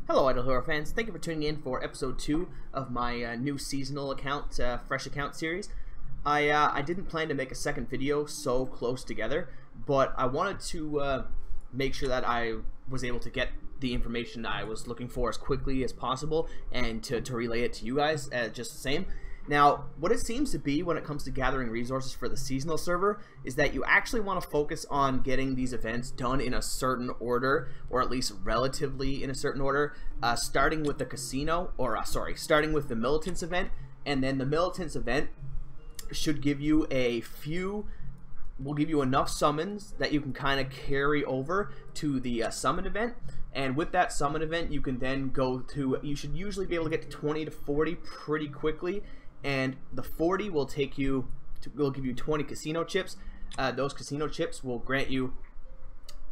Hello Idle Horror fans, thank you for tuning in for episode 2 of my new seasonal account, fresh account series. I didn't plan to make a second video so close together, but I wanted to make sure that I was able to get the information I was looking for as quickly as possible and to relay it to you guys just the same. Now, what it seems to be when it comes to gathering resources for the seasonal server is that you actually want to focus on getting these events done in a certain order, or at least relatively in a certain order, starting with the casino, or starting with the militants event, and then the militants event should give you will give you enough summons that you can kind of carry over to the summon event. And with that summon event, you can then go to, you should usually be able to get to 20 to 40 pretty quickly. And the 40 will take you to, will give you 20 casino chips. Those casino chips will grant you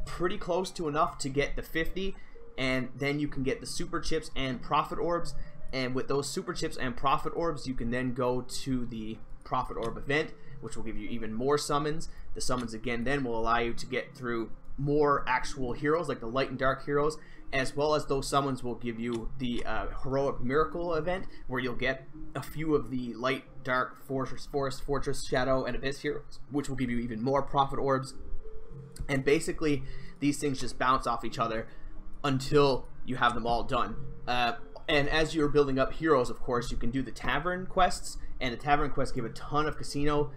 pretty close to enough to get the 50, and then you can get the super chips and profit orbs. And with those super chips and profit orbs, you can then go to the profit orb event, which will give you even more summons. The summons again then will allow you to get through more actual heroes like the light and dark heroes, as well as those summons will give you the heroic miracle event, where you'll get a few of the light, dark, forest, fortress, shadow, and abyss heroes, which will give you even more profit orbs. And basically these things just bounce off each other until you have them all done. And as you're building up heroes, of course, you can do the tavern quests, and the tavern quests give a ton of casino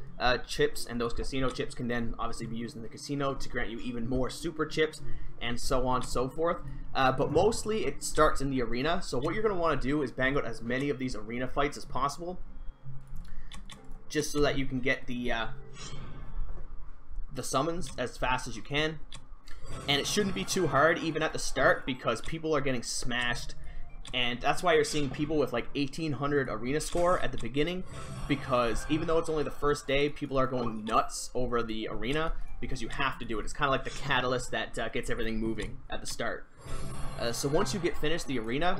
chips, and those casino chips can then obviously be used in the casino to grant you even more super chips, and so on and so forth. But mostly it starts in the arena, so what you're going to want to do is bang out as many of these arena fights as possible, just so that you can get the summons as fast as you can. And it shouldn't be too hard even at the start, because people are getting smashed. And that's why you're seeing people with like 1800 arena score at the beginning, because even though it's only the first day, people are going nuts over the arena because you have to do it. It's kind of like the catalyst that gets everything moving at the start. So once you get finished the arena,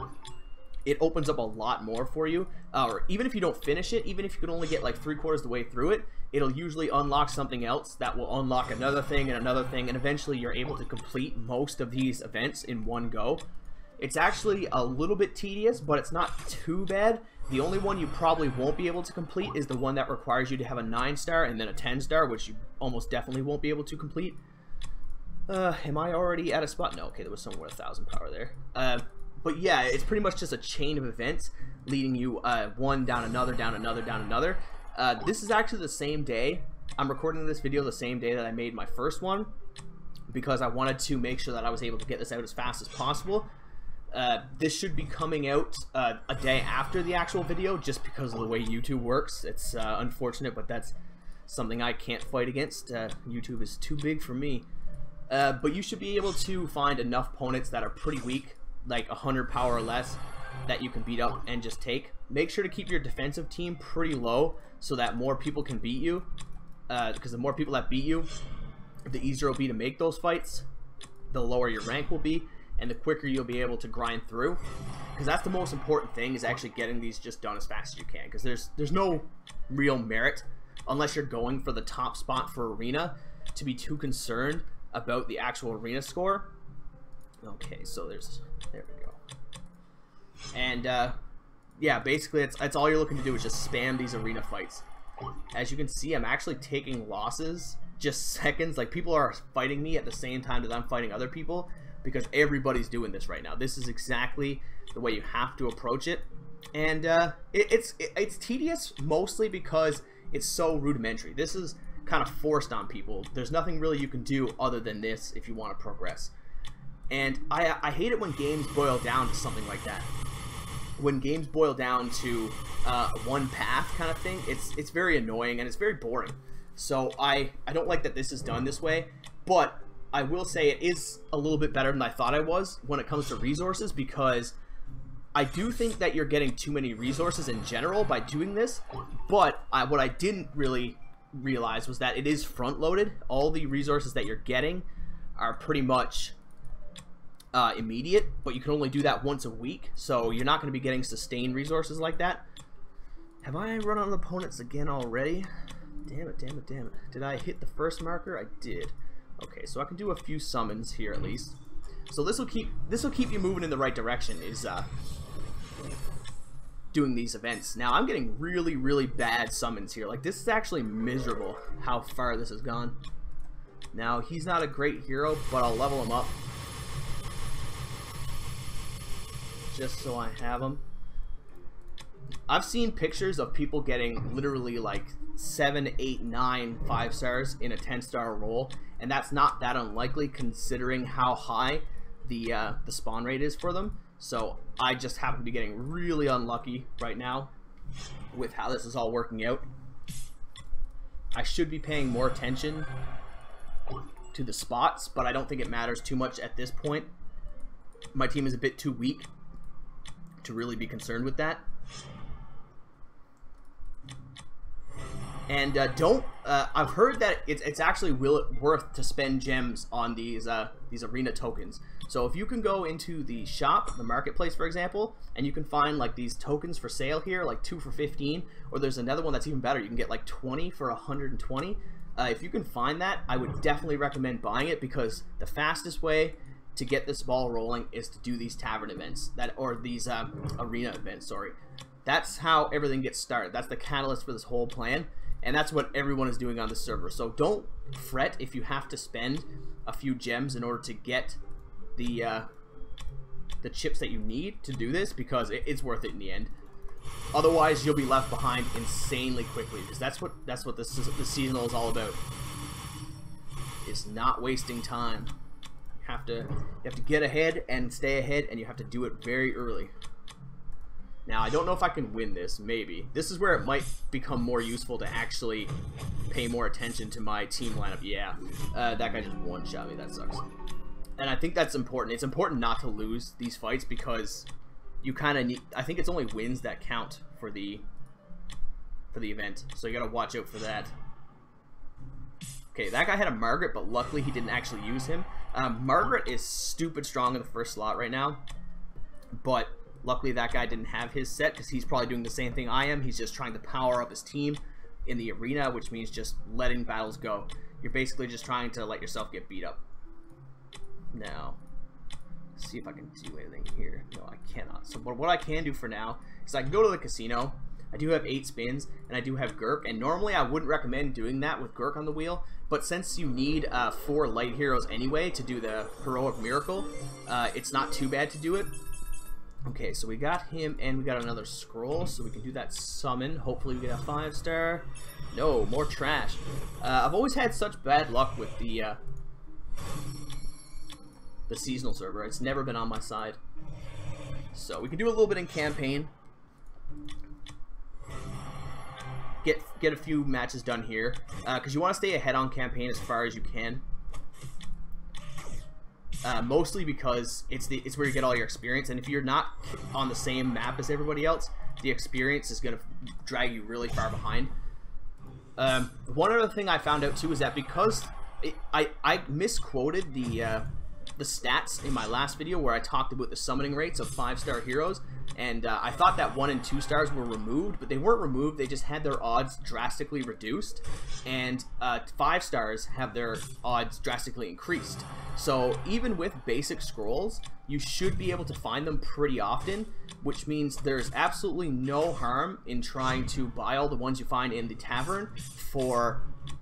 it opens up a lot more for you. Or even if you don't finish it, even if you can only get like 3/4 the way through it, it'll usually unlock something else that will unlock another thing and another thing, and eventually you're able to complete most of these events in one go. It's actually a little bit tedious, but it's not too bad. The only one you probably won't be able to complete is the one that requires you to have a 9-star and then a 10-star, which you almost definitely won't be able to complete. Am I already at a spot? No, okay, there was somewhere 1,000 power there. But yeah, it's pretty much just a chain of events leading you one down another, down another, down another. This is actually the same day. I'm recording this video the same day that I made my first one, because I wanted to make sure that I was able to get this out as fast as possible. This should be coming out a day after the actual video, just because of the way YouTube works. It's unfortunate, but that's something I can't fight against. YouTube is too big for me. But you should be able to find enough opponents that are pretty weak, like 100 power or less, that you can beat up and just take. Make sure to keep your defensive team pretty low so that more people can beat you, because the more people that beat you, the easier it'll be to make those fights, the lower your rank will be, and the quicker you'll be able to grind through. Because that's the most important thing, is actually getting these just done as fast as you can, because there's no real merit, unless you're going for the top spot for arena, to be too concerned about the actual arena score. Okay, so there we go. And yeah, basically it's all you're looking to do is just spam these arena fights. As you can see, I'm actually taking losses just seconds. Like, people are fighting me at the same time that I'm fighting other people, because everybody's doing this right now. This is exactly the way you have to approach it. And it's tedious, mostly because it's so rudimentary. This is kind of forced on people. There's nothing really you can do other than this if you want to progress. And I hate it when games boil down to something like that. When games boil down to one path kind of thing, it's very annoying and it's very boring. So I don't like that this is done this way, but I will say it is a little bit better than I thought I was when it comes to resources, because I do think that you're getting too many resources in general by doing this. But what I didn't really realize was that it is front-loaded. All the resources that you're getting are pretty much immediate, but you can only do that once a week, so you're not going to be getting sustained resources like that. Have I run out of opponents again already? Damn it, damn it, damn it. Did I hit the first marker? I did. Okay, so I can do a few summons here at least. So this will keep you moving in the right direction, is doing these events. Now I'm getting really, really bad summons here. Like, this is actually miserable how far this has gone. Now he's not a great hero, but I'll level him up just so I have him. I've seen pictures of people getting literally like 7, 8, 9 5-stars in a 10-star roll, and that's not that unlikely considering how high the spawn rate is for them. So I just happen to be getting really unlucky right now with how this is all working out. I should be paying more attention to the spots, but I don't think it matters too much at this point. My team is a bit too weak to really be concerned with that. And I've heard that it's actually worth to spend gems on these arena tokens. So if you can go into the shop, the marketplace for example, and you can find like these tokens for sale here, like 2 for 15, or there's another one that's even better, you can get like 20 for 120. If you can find that, I would definitely recommend buying it, because the fastest way to get this ball rolling is to do these tavern events, or these arena events, sorry. That's how everything gets started. That's the catalyst for this whole plan. And that's what everyone is doing on the server. So don't fret if you have to spend a few gems in order to get the chips that you need to do this, because it's worth it in the end. Otherwise, you'll be left behind insanely quickly, because that's what the seasonal is all about. Is not wasting time. You have to get ahead and stay ahead, and you have to do it very early. Now, I don't know if I can win this, maybe. This is where it might become more useful to actually pay more attention to my team lineup. Yeah, that guy just one-shot me, that sucks. And I think that's important. It's important not to lose these fights, because you kind of need... I think it's only wins that count for the event, so you gotta watch out for that. Okay, that guy had a Margaret, but luckily he didn't actually use him. Margaret is stupid strong in the first slot right now, but... luckily that guy didn't have his set, because he's probably doing the same thing I am. He's just trying to power up his team in the arena, which means just letting battles go. You're basically just trying to let yourself get beat up. Now, let's see if I can do anything here. No, I cannot. So but what I can do for now is I can go to the casino. I do have 8 spins, and I do have Gurk, and normally I wouldn't recommend doing that with Gurk on the wheel, but since you need 4 light heroes anyway to do the heroic miracle, it's not too bad to do it. Okay, so we got him, and we got another scroll, so we can do that summon. Hopefully we get a 5-star. No, more trash. I've always had such bad luck with the seasonal server. It's never been on my side. So we can do a little bit in campaign. Get a few matches done here, because you want to stay ahead on campaign as far as you can. Mostly because it's where you get all your experience, and if you're not on the same map as everybody else, the experience is going to drag you really far behind. One other thing I found out too is that because I misquoted the stats in my last video where I talked about the summoning rates of 5-star heroes, and I thought that 1 and 2 stars were removed, but they weren't removed. They just had their odds drastically reduced, and 5 stars have their odds drastically increased. So even with basic scrolls, you should be able to find them pretty often, which means there's absolutely no harm in trying to buy all the ones you find in the tavern or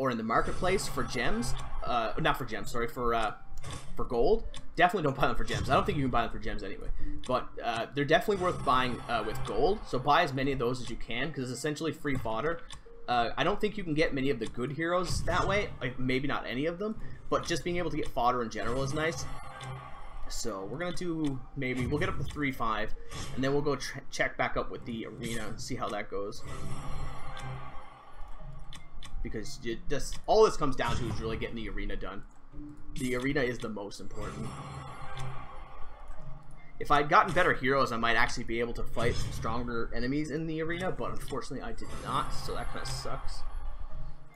in the marketplace for gems. Not for gems, sorry, for gold. Definitely don't buy them for gems. I don't think you can buy them for gems anyway, but they're definitely worth buying with gold. So buy as many of those as you can, because it's essentially free fodder. I don't think you can get many of the good heroes that way, like maybe not any of them, but just being able to get fodder in general is nice. So we're gonna do, maybe we'll get up to 3-5, and then we'll go check back up with the arena and see how that goes, because all this comes down to is really getting the arena done. The arena is the most important. If I'd gotten better heroes, I might actually be able to fight stronger enemies in the arena, but unfortunately I did not, so that kind of sucks.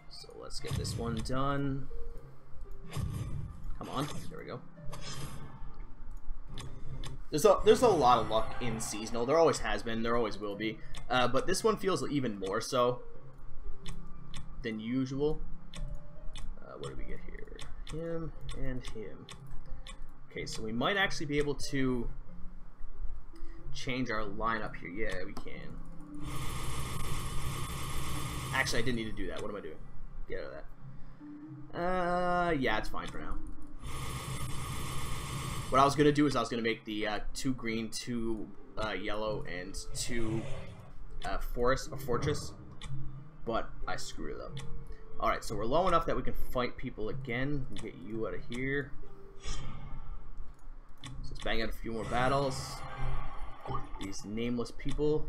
So let's get this one done. Come on, there we go. There's a lot of luck in seasonal. There always has been, there always will be. But this one feels even more so than usual. What do we get here? Him and him. Okay, so we might actually be able to change our lineup here. Yeah, we can. Actually, I didn't need to do that. What am I doing? Get out of that. Yeah, it's fine for now. What I was going to do is I was going to make the 2 green, 2 yellow, and 2 fortress, but I screwed it up. Alright, so we're low enough that we can fight people again. We'll get you out of here. So let's bang out a few more battles. These nameless people.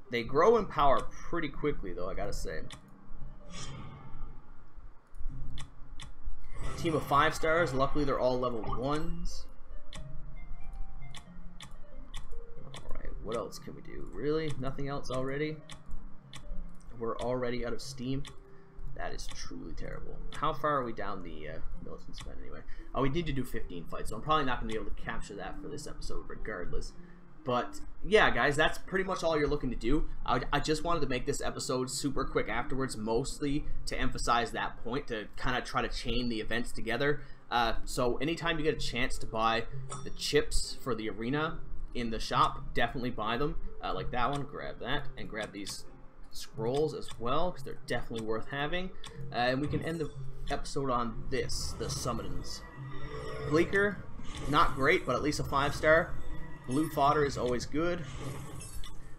They grow in power pretty quickly, though, I gotta say. Team of 5 stars. Luckily, they're all level 1s. Alright, what else can we do? Really? Nothing else already? We're already out of steam. That is truly terrible. How far are we down the militant spend anyway? Oh, we need to do 15 fights, so I'm probably not going to be able to capture that for this episode regardless. But yeah, guys, that's pretty much all you're looking to do. I just wanted to make this episode super quick afterwards, mostly to emphasize that point, to kind of try to chain the events together. So anytime you get a chance to buy the chips for the arena in the shop, definitely buy them. Like that one, grab that, and grab these scrolls as well, because they're definitely worth having. And we can end the episode on this, the summons. Bleaker, not great, but at least a 5-star. Blue fodder is always good.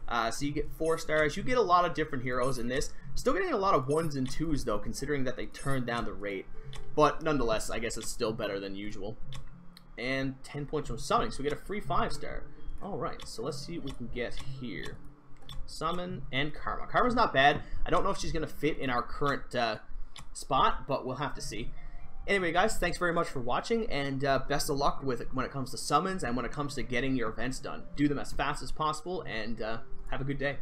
So you get 4 stars. You get a lot of different heroes in this. Still getting a lot of 1s and 2s though, considering that they turned down the rate. But nonetheless, I guess it's still better than usual. And 10 points from summoning, so we get a free 5-star. Alright, so let's see what we can get here. Summon and Karma. Karma's not bad. I don't know if she's going to fit in our current spot, but we'll have to see. Anyway, guys, thanks very much for watching, and best of luck with it when it comes to summons and when it comes to getting your events done. Do them as fast as possible, and have a good day.